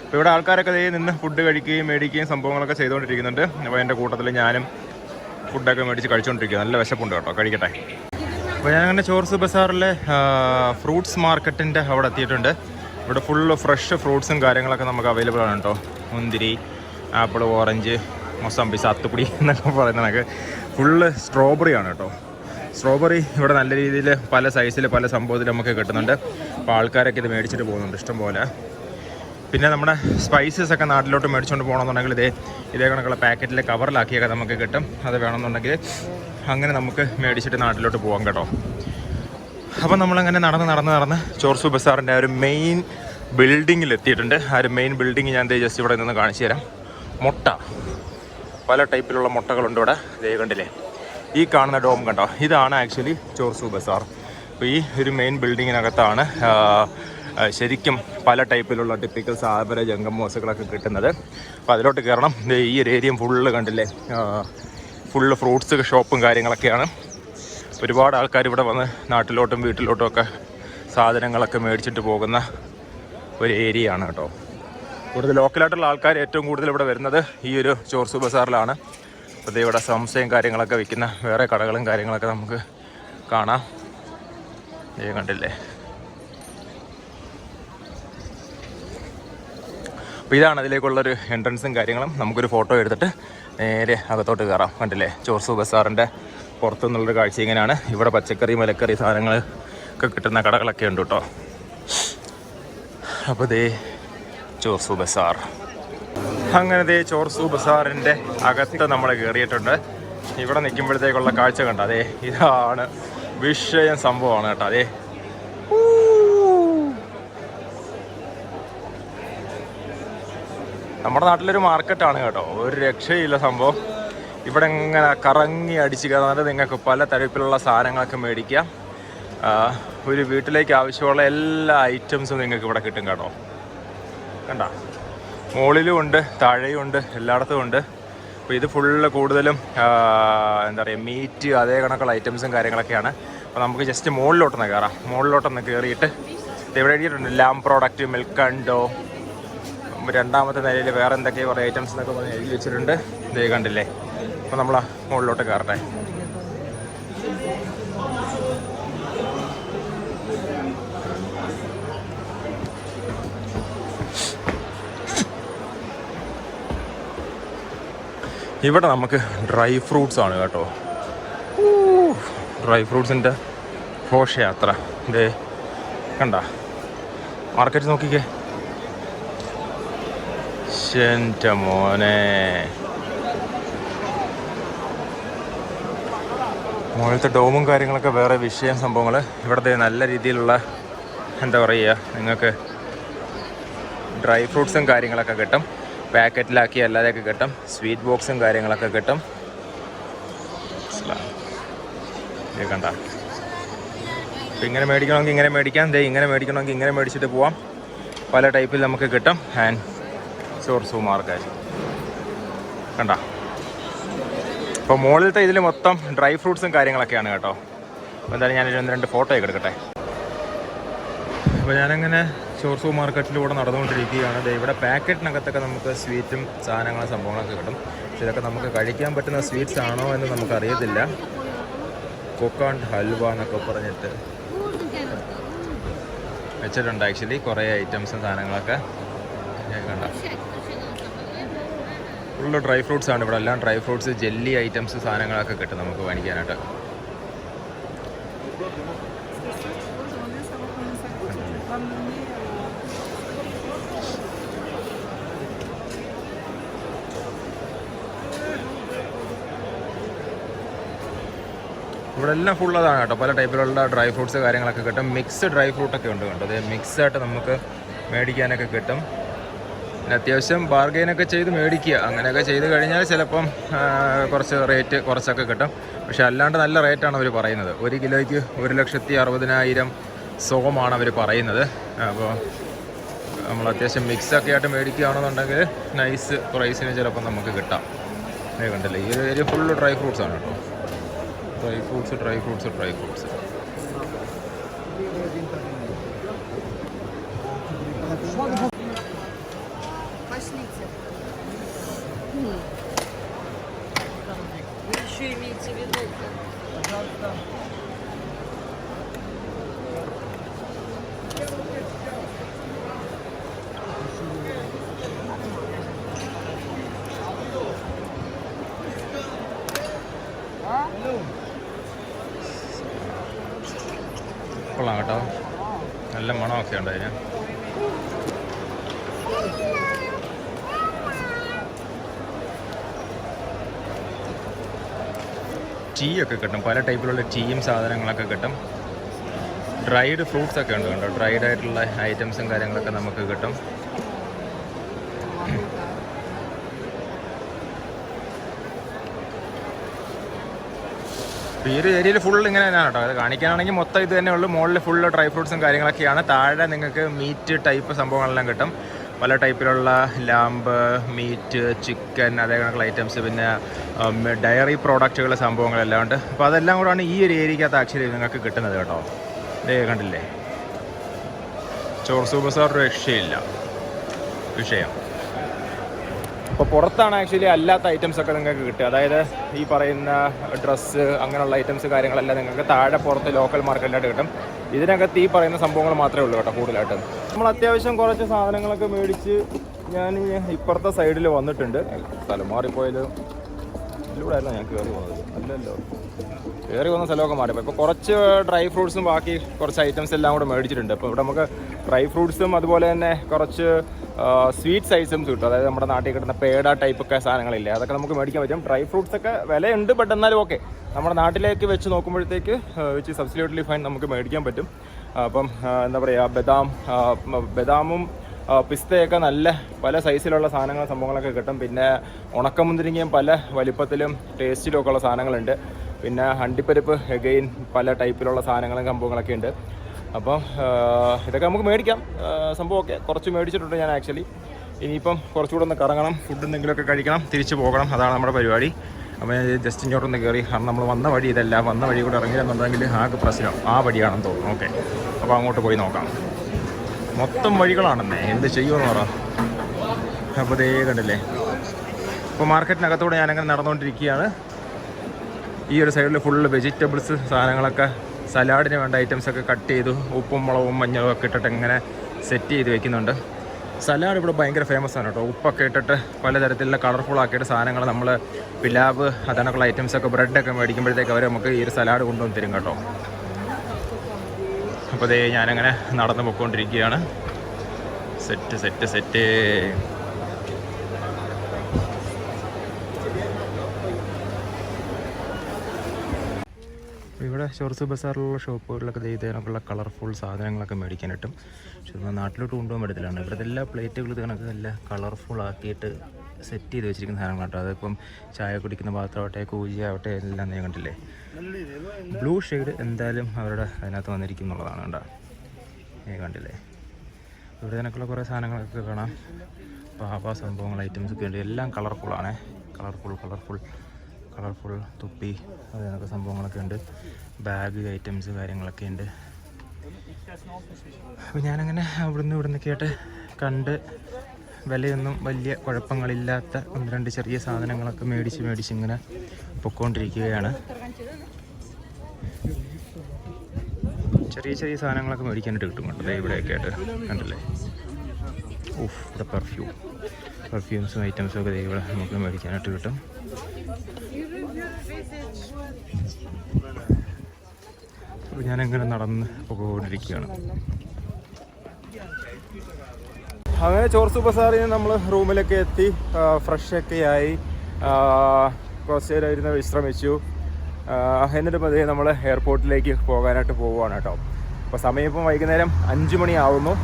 അപ്പോൾ ഇവിടെ ആൾക്കാരൊക്കെ നിന്ന് ഫുഡ് കഴിക്കുകയും മേടിക്കുകയും സംഭവങ്ങളൊക്കെ ചെയ്തുകൊണ്ടിരിക്കുന്നുണ്ട്. അപ്പോൾ എൻ്റെ കൂട്ടത്തിൽ ഞാനും ഫുഡൊക്കെ മേടിച്ച് കഴിച്ചുകൊണ്ടിരിക്കുക. നല്ല വിശപ്പുണ്ട് കേട്ടോ, കഴിക്കട്ടെ. അപ്പോൾ ഞാൻ അങ്ങനെ ചോർസ് ബസാറിലെ ഫ്രൂട്ട്സ് മാർക്കറ്റിൻ്റെ അവിടെ എത്തിയിട്ടുണ്ട്. ഇവിടെ ഫുള്ള് ഫ്രഷ് ഫ്രൂട്ട്സും കാര്യങ്ങളൊക്കെ നമുക്ക് അവൈലബിൾ ആണ് കേട്ടോ. മുന്തിരി, ആപ്പിൾ, ഓറഞ്ച്, മൊസമ്പി, സാത്തുക്കുടി എന്നൊക്കെ പറയുന്നതൊക്കെ ഫുള്ള് സ്ട്രോബെറി ആണ് കേട്ടോ. സ്ട്രോബെറി ഇവിടെ നല്ല രീതിയിൽ പല സൈസിൽ പല സംഭവത്തിൽ നമുക്ക് കിട്ടുന്നുണ്ട്. അപ്പോൾ ആൾക്കാരൊക്കെ ഇത് മേടിച്ചിട്ട് പോകുന്നുണ്ട് ഇഷ്ടം പോലെ. പിന്നെ നമ്മുടെ സ്പൈസസ് ഒക്കെ നാട്ടിലോട്ട് മേടിച്ചുകൊണ്ട് പോകണമെന്നുണ്ടെങ്കിൽ ഇതേ കണക്കുള്ള പാക്കറ്റിൽ കവറിലാക്കിയൊക്കെ നമുക്ക് കിട്ടും. അത് വേണമെന്നുണ്ടെങ്കിൽ അങ്ങനെ നമുക്ക് മേടിച്ചിട്ട് നാട്ടിലോട്ട് പോകാം കേട്ടോ. അപ്പോൾ നമ്മളങ്ങനെ നടന്ന് ചോർസു ബസാറിൻ്റെ ആ ഒരു മെയിൻ ബിൽഡിങ്ങിൽ എത്തിയിട്ടുണ്ട്. ആ ഒരു മെയിൻ ബിൽഡിങ് ഞാൻ ജസ്റ്റ് ഇവിടെ നിന്ന് കാണിച്ചു തരാം. മുട്ട, പല ടൈപ്പിലുള്ള മുട്ടകളുണ്ട് ഇവിടെ. ഇതേ കണ്ടില്ലേ, ഈ കാണുന്ന ഡോം കണ്ടോ, ഇതാണ് ആക്ച്വലി ചോർസു ബസാർ. അപ്പോൾ ഈ ഒരു മെയിൻ ബിൽഡിങ്ങിനകത്താണ് ശരിക്കും പല ടൈപ്പിലുള്ള ടിപ്പിക്കൽ സാബര ജംഗമോസകളൊക്കെ കിട്ടുന്നത്. അപ്പോൾ അതിലോട്ട് കയറണം. ഈ ഒരു ഏരിയ ഫുള്ള് കണ്ടില്ലേ, ഫുള്ള് ഫ്രൂട്ട്സ് ഷോപ്പും കാര്യങ്ങളൊക്കെയാണ്. ഒരുപാട് ആൾക്കാർ ഇവിടെ വന്ന് നാട്ടിലോട്ടും വീട്ടിലോട്ടും ഒക്കെ സാധനങ്ങളൊക്കെ മേടിച്ചിട്ട് പോകുന്ന ഒരു ഏരിയ ആണ് കേട്ടോ. കൂടുതൽ ലോക്കലായിട്ടുള്ള ആൾക്കാർ ഏറ്റവും കൂടുതൽ ഇവിടെ വരുന്നത് ഈ ഒരു ചോർസു ബസാറിലാണ്. അപ്പോൾ ഇവിടെ സംശയം കാര്യങ്ങളൊക്കെ വിൽക്കുന്ന വേറെ കടകളും കാര്യങ്ങളൊക്കെ നമുക്ക് കാണാം. കണ്ടില്ലേ, അപ്പോൾ ഇതാണ് അതിലേക്കുള്ളൊരു എൻട്രൻസും കാര്യങ്ങളും. നമുക്കൊരു ഫോട്ടോ എടുത്തിട്ട് നേരെ അകത്തോട്ട് കയറാം. കണ്ടില്ലേ, ചോർസു ബസാറിൻ്റെ പുറത്തുനിന്നുള്ളൊരു കാഴ്ച ഇങ്ങനെയാണ്. ഇവിടെ പച്ചക്കറി, മലക്കറി സാധനങ്ങൾ ഒക്കെ കിട്ടുന്ന കടകളൊക്കെ ഉണ്ട് കേട്ടോ. അപ്പോൾ ചോർസു ബസാർ. അങ്ങനെ ചോർസു ബസാറിൻ്റെ അകത്ത് നമ്മൾ കയറിയിട്ടുണ്ട്. ഇവിടെ നിൽക്കുമ്പോഴത്തേക്കുള്ള കാഴ്ച കണ്ട, ഇതാണ് വിഷയം സംഭവമാണ് കേട്ടോ. നമ്മുടെ നാട്ടിലൊരു മാർക്കറ്റാണ് കേട്ടോ, ഒരു രക്ഷയില്ല സംഭവം. ഇവിടെ ഇങ്ങനെ കറങ്ങി അടിച്ച് കയറാതെ നിങ്ങൾക്ക് പല തരത്തിലുള്ള സാധനങ്ങളൊക്കെ മേടിക്കാം. ഒരു വീട്ടിലേക്ക് ആവശ്യമുള്ള എല്ലാ ഐറ്റംസും നിങ്ങൾക്ക് ഇവിടെ കിട്ടും കേട്ടോ. കണ്ട, മുകളിലും ഉണ്ട്, താഴെയും ഉണ്ട്, എല്ലായിടത്തും ഉണ്ട്. അപ്പോൾ ഇത് ഫുള്ള് കൂടുതലും എന്താ പറയുക, മീറ്റ് അതേ കണക്കുള്ള ഐറ്റംസും കാര്യങ്ങളൊക്കെയാണ്. അപ്പോൾ നമുക്ക് ജസ്റ്റ് മുകളിലോട്ടൊന്ന് കയറാം. മുകളിലോട്ടൊന്ന് കയറിയിട്ട് ഇവിടെ എഴുതിയിട്ടുണ്ട് ലാം പ്രോഡക്റ്റ്, മിൽക്ക് ആൻഡ് ഡോ. രണ്ടാമത്തെ നിലയിൽ വേറെ എന്തൊക്കെയോ കുറേ ഐറ്റംസ് എന്നൊക്കെ പറഞ്ഞ് എഴുതി വെച്ചിട്ടുണ്ട്. ഇതേ കണ്ടില്ലേ. അപ്പോൾ നമ്മൾ മുകളിലോട്ട് കയറട്ടെ. ഇവിടെ നമുക്ക് ഡ്രൈ ഫ്രൂട്ട്സ് ആണ് കേട്ടോ. ഡ്രൈ ഫ്രൂട്ട്സിൻ്റെ ഘോഷയാത്ര. ഇതേ കണ്ട മാർക്കറ്റ് നോക്കിക്കേ. എൻ്റെ മോനെ, മുകളിലത്തെ ഡോമും കാര്യങ്ങളൊക്കെ വേറെ വിഷയം സംഭവങ്ങൾ. ഇവിടുത്തെ നല്ല രീതിയിലുള്ള എന്താ പറയുക, നിങ്ങൾക്ക് ഡ്രൈ ഫ്രൂട്ട്സും കാര്യങ്ങളൊക്കെ കിട്ടും. പാക്കറ്റിലാക്കി അല്ലാതെയൊക്കെ കിട്ടും. സ്വീറ്റ് ബോക്സും കാര്യങ്ങളൊക്കെ കിട്ടും. ഇത് കണ്ട. അപ്പം ഇങ്ങനെ മേടിക്കണമെങ്കിൽ ഇങ്ങനെ മേടിക്കാം, ഇങ്ങനെ മേടിക്കണമെങ്കിൽ ഇങ്ങനെ മേടിച്ചിട്ട് പോവാം. പല ടൈപ്പിൽ നമുക്ക് കിട്ടും. ആൻഡ് ചോർസു മാർക്കറ്റ് കണ്ട. അപ്പോൾ മുകളിലത്തെ ഇതിൽ മൊത്തം ഡ്രൈ ഫ്രൂട്ട്സും കാര്യങ്ങളൊക്കെയാണ് കേട്ടോ. അപ്പോൾ എന്തായാലും ഞാനൊരു 1-2 ഫോട്ടോ ഒക്കെ എടുക്കട്ടെ. അപ്പോൾ ഞാനങ്ങനെ ചോർസു മാർക്കറ്റിലൂടെ നടന്നുകൊണ്ടിരിക്കുകയാണ്. ഇവിടെ പാക്കറ്റിനകത്തൊക്കെ നമുക്ക് സ്വീറ്റും സാധനങ്ങളും സംഭവങ്ങളൊക്കെ കിട്ടും. പക്ഷെ ഇതൊക്കെ നമുക്ക് കഴിക്കാൻ പറ്റുന്ന സ്വീറ്റ്സ് ആണോ എന്ന് നമുക്കറിയത്തില്ല. കൊക്കാണ്ട് ഹൽവ എന്നൊക്കെ പറഞ്ഞിട്ട് വെച്ചിട്ടുണ്ട്. ആക്ച്വലി കുറേ ഐറ്റംസും സാധനങ്ങളൊക്കെ കണ്ട. ഫുള്ള് ഡ്രൈ ഫ്രൂട്ട്സ് ആണ് ഇവിടെ. എല്ലാം ഡ്രൈ ഫ്രൂട്ട്സ്, ജെല്ലി ഐറ്റംസ് സാധനങ്ങളൊക്കെ കിട്ടും നമുക്ക് മേടിക്കാനായിട്ട്. ഇവിടെ എല്ലാം ഫുള്ളതാണ് കേട്ടോ. പല ടൈപ്പിലുള്ള ഡ്രൈ ഫ്രൂട്ട്സ് കാര്യങ്ങളൊക്കെ കിട്ടും. മിക്സ് ഡ്രൈ ഫ്രൂട്ടൊക്കെ ഉണ്ട് കേട്ടോ. അത് മിക്സായിട്ട് നമുക്ക് മേടിക്കാനൊക്കെ കിട്ടും. പിന്നെ അത്യാവശ്യം ബാർഗെയിനൊക്കെ ചെയ്ത് മേടിക്കുക. അങ്ങനെയൊക്കെ ചെയ്ത് കഴിഞ്ഞാൽ ചിലപ്പം കുറച്ച് റേറ്റ് കുറച്ചൊക്കെ കിട്ടും. പക്ഷെ അല്ലാണ്ട് നല്ല റേറ്റാണ് അവർ പറയുന്നത്. 1 കിലോയ്ക്ക് 1,60,000 സോമാണ് അവർ പറയുന്നത്. അപ്പോൾ നമ്മൾ അത്യാവശ്യം മിക്സൊക്കെ ആയിട്ട് മേടിക്കുകയാണെന്നുണ്ടെങ്കിൽ നൈസ് പ്രൈസിന് ചിലപ്പം നമുക്ക് കിട്ടാം. കണ്ടില്ലേ, ഈ ഒരു ഏരിയ ഫുള്ള് ഡ്രൈ ഫ്രൂട്ട്സ് ആണ് കേട്ടോ. Dry fruits. Еще имейте в виду. Пожалуйста. കൊള്ളാം കേട്ടോ. നല്ല മണമൊക്കെ ഉണ്ട് അതിന്. ടീ ഒക്കെ കിട്ടും. പല ടൈപ്പിലുള്ള ടീയും സാധനങ്ങളൊക്കെ കിട്ടും. ഡ്രൈഡ് ഫ്രൂട്ട്സ് ഒക്കെ ഉണ്ട് കേട്ടോ. ഡ്രൈഡ് ആയിട്ടുള്ള ഐറ്റംസും കാര്യങ്ങളൊക്കെ നമുക്ക് കിട്ടും. ഈ ഒരു ഏരിയയിൽ ഫുൾ ഇങ്ങനെ തന്നെയാണ് കേട്ടോ. അത് കാണിക്കാനാണെങ്കിൽ മൊത്തം ഇത് തന്നെ ഉള്ളൂ. മുകളിൽ ഫുള്ള് ഡ്രൈ ഫ്രൂട്ട്സും കാര്യങ്ങളൊക്കെയാണ്. താഴെ നിങ്ങൾക്ക് മീറ്റ് ടൈപ്പ് സംഭവങ്ങളെല്ലാം കിട്ടും. പല ടൈപ്പിലുള്ള ലാമ്പ്, മീറ്റ്, ചിക്കൻ, അതേകണക്കുള്ള ഐറ്റംസ്, പിന്നെ ഡയറി പ്രോഡക്റ്റുകൾ സംഭവങ്ങളെല്ലാം ഉണ്ട്. അപ്പോൾ അതെല്ലാം കൂടെയാണ് ഈ ഒരു ഏരിയക്കകത്ത് ആക്ച്വലി നിങ്ങൾക്ക് കിട്ടുന്നത് കേട്ടോ. ഇതേ കണ്ടില്ലേ, ചോർസു ബസാർ രക്ഷയില്ല വിഷയം. അപ്പോൾ പുറത്താണ് ആക്ച്വലി അല്ലാത്ത ഐറ്റംസൊക്കെ നിങ്ങൾക്ക് കിട്ടുക. അതായത് ഈ പറയുന്ന ഡ്രസ്സ്, അങ്ങനെയുള്ള ഐറ്റംസ് കാര്യങ്ങളെല്ലാം നിങ്ങൾക്ക് താഴെ പുറത്ത് ലോക്കൽ മാർക്കറ്റിലായിട്ട് കിട്ടും. ഇതിനകത്ത് ഈ പറയുന്ന സംഭവങ്ങൾ മാത്രമേ ഉള്ളൂ കേട്ടോ കൂടുതലായിട്ടും. നമ്മൾ അത്യാവശ്യം കുറച്ച് സാധനങ്ങളൊക്കെ മേടിച്ച് ഞാൻ ഇപ്പുറത്തെ സൈഡിൽ വന്നിട്ടുണ്ട്. സ്ഥലം മാറിപ്പോയത് ഇതിലൂടെ ആയിരുന്നു ഞാൻ കയറി വന്നത്. അല്ലല്ലോ, കയറി വന്ന സ്ഥലമൊക്കെ മാറിപ്പോയി. ഇപ്പോൾ കുറച്ച് ഡ്രൈ ഫ്രൂട്ട്സും ബാക്കി കുറച്ച് ഐറ്റംസ് എല്ലാം കൂടെ മേടിച്ചിട്ടുണ്ട്. അപ്പോൾ ഇവിടെ നമുക്ക് ഡ്രൈ ഫ്രൂട്ട്സും അതുപോലെ തന്നെ കുറച്ച് സ്വീറ്റ്സ് ഐറ്റംസ് കിട്ടും. അതായത് നമ്മുടെ നാട്ടിൽ കിട്ടുന്ന പേട ടൈപ്പൊക്കെ സാധനങ്ങളില്ലേ, അതൊക്കെ നമുക്ക് മേടിക്കാൻ പറ്റും. ഡ്രൈ ഫ്രൂട്ട്സ് ഒക്കെ വിലയുണ്ട്, ബട്ട് എന്നാലും ഓക്കെ, നമ്മുടെ നാട്ടിലേക്ക് വെച്ച് നോക്കുമ്പോഴത്തേക്ക് വെച്ച് സബ്സിഡ്യൂട്ട്ലി ഫൈൻ നമുക്ക് മേടിക്കാൻ പറ്റും. അപ്പം എന്താ പറയുക, ബദാമും പിസ്തയൊക്കെ നല്ല പല സൈസിലുള്ള സാധനങ്ങൾ സംഭവങ്ങളൊക്കെ കിട്ടും. പിന്നെ ഉണക്കമുന്തിരിങ്ങയും പല വലിപ്പത്തിലും ടേസ്റ്റിലും ഒക്കെ ഉള്ള സാധനങ്ങളുണ്ട്. പിന്നെ അണ്ടിപ്പരിപ്പ് എഗെയിൻ പല ടൈപ്പിലുള്ള സാധനങ്ങളും സംഭവങ്ങളൊക്കെ ഉണ്ട്. അപ്പം ഇതൊക്കെ നമുക്ക് മേടിക്കാം. സംഭവമൊക്കെ കുറച്ച് മേടിച്ചിട്ടുണ്ട് ഞാൻ ആക്ച്വലി. ഇനിയിപ്പം കുറച്ചുകൂടെ ഒന്ന് കറങ്ങണം, ഫുഡ് എന്തെങ്കിലുമൊക്കെ കഴിക്കണം, തിരിച്ചു പോകണം. അതാണ് നമ്മുടെ പരിപാടി. അപ്പോൾ ഞാൻ ജസ്റ്റ് ഇങ്ങോട്ടൊന്ന് കയറി. കാരണം നമ്മൾ വന്ന വഴി ഇതല്ല, വന്ന വഴി കൂടെ ഇറങ്ങിയെന്നുണ്ടെങ്കിൽ ആകെ പ്രശ്നം ആ വഴിയാണെന്ന് തോന്നുന്നു. ഓക്കെ, അപ്പോൾ അങ്ങോട്ട് പോയി നോക്കാം. മൊത്തം വഴികളാണെന്നേ, എന്ത് ചെയ്യുമെന്ന് പറ. അപ്പോൾ ഇതേ കണ്ടില്ലേ, ഇപ്പോൾ മാർക്കറ്റിനകത്തൂടെ ഞാനങ്ങനെ നടന്നുകൊണ്ടിരിക്കുകയാണ്. ഈ ഒരു സൈഡിൽ ഫുള്ള് വെജിറ്റബിൾസ് സാധനങ്ങളൊക്കെ, സലാഡിന് വേണ്ട ഐറ്റംസൊക്കെ കട്ട് ചെയ്തു ഉപ്പും മുളകും മഞ്ഞളും ഒക്കെ ഇട്ടിട്ട് ഇങ്ങനെ സെറ്റ് ചെയ്ത് വെക്കുന്നുണ്ട്. സലാഡ് ഇവിടെ ഭയങ്കര ഫേമസ് ആണ് കേട്ടോ. ഉപ്പൊക്കെ ഇട്ടിട്ട് പലതരത്തിലുള്ള കളർഫുൾ ആക്കിയിട്ട് സാധനങ്ങൾ നമ്മൾ പിലാവ് അതണക്കുള്ള ഐറ്റംസൊക്കെ ബ്രെഡൊക്കെ മേടിക്കുമ്പോഴത്തേക്ക് അവർ നമുക്ക് ഈ ഒരു സലാഡ് കൊണ്ടുവന്ന് തരും കേട്ടോ. അപ്പോൾ അതേ ഞാനങ്ങനെ നടന്ന് പോയിക്കൊണ്ടിരിക്കുകയാണ്. സെറ്റ് ഇവിടെ ഷോർസ് ബസാറിലുള്ള ഷോപ്പുകളിലൊക്കെ ഇതിനൊക്കെയുള്ള കളർഫുൾ സാധനങ്ങളൊക്കെ മേടിക്കാൻ കിട്ടും. പക്ഷെ നമ്മൾ നാട്ടിലോട്ട് കൊണ്ടുപോകാൻ പറ്റത്തില്ലാണ്. ഇവിടുത്തെ എല്ലാ പ്ലേറ്റുകളും ഇതിനൊക്കെ നല്ല കളർഫുൾ ആക്കിയിട്ട് സെറ്റ് ചെയ്ത് വെച്ചിരിക്കുന്ന സാധനങ്ങളാട്ടോ. അതിപ്പം ചായ കുടിക്കുന്ന പാത്രമാവട്ടെ കൂജിയാവട്ടെ എല്ലാം നീ കണ്ടില്ലേ. ബ്ലൂ ഷെയ്ഡ് എന്തായാലും അവരുടെ അതിനകത്ത് വന്നിരിക്കും എന്നുള്ളതാണ് കേട്ടോ. നീ കണ്ടില്ലേ. ഇവിടെ ഇതിനൊക്കെയുള്ള കുറേ സാധനങ്ങളൊക്കെ കാണാം. പാവ സംഭവങ്ങൾ ഐറ്റംസൊക്കെ ഉണ്ട്. എല്ലാം കളർഫുള്ളാണ്. കളർഫുൾ തുപ്പി അതിനൊക്കെ സംഭവങ്ങളൊക്കെ ഉണ്ട്. ബാഗ് ഐറ്റംസ് കാര്യങ്ങളൊക്കെ ഉണ്ട്. അപ്പോൾ ഞാനങ്ങനെ ഇവിടുന്നൊക്കെ ആയിട്ട് കണ്ട് വിലയൊന്നും വലിയ കുഴപ്പങ്ങളില്ലാത്ത 1-2 ചെറിയ സാധനങ്ങളൊക്കെ മേടിച്ച് ഇങ്ങനെ പൊയ്ക്കൊണ്ടിരിക്കുകയാണ്. ചെറിയ സാധനങ്ങളൊക്കെ മേടിക്കാനായിട്ട് കിട്ടും കേട്ടോ ഇവിടെയൊക്കെ ആയിട്ട് കണ്ടില്ലേ. ഇവിടെ പെർഫ്യൂംസും ഐറ്റംസും ഒക്കെ ഇവിടെ നമുക്ക് മേടിക്കാനായിട്ട് കിട്ടും. അപ്പോൾ ഞാനങ്ങനെ നടന്ന് പോയിക്കൊണ്ടിരിക്കുകയാണ്. അങ്ങനെ ചോർസ് ബസാറിൽ നിന്ന് നമ്മൾ റൂമിലൊക്കെ എത്തി ഫ്രഷൊക്കെ ആയി കുറച്ച് നേരം ഇരുന്ന് വിശ്രമിച്ചു. എന്നിട്ട് പതിയെ നമ്മൾ എയർപോർട്ടിലേക്ക് പോകാനായിട്ട് പോവുകയാണ് കേട്ടോ. അപ്പോൾ സമയം ഇപ്പം വൈകുന്നേരം 5 മണിയാവുന്നു.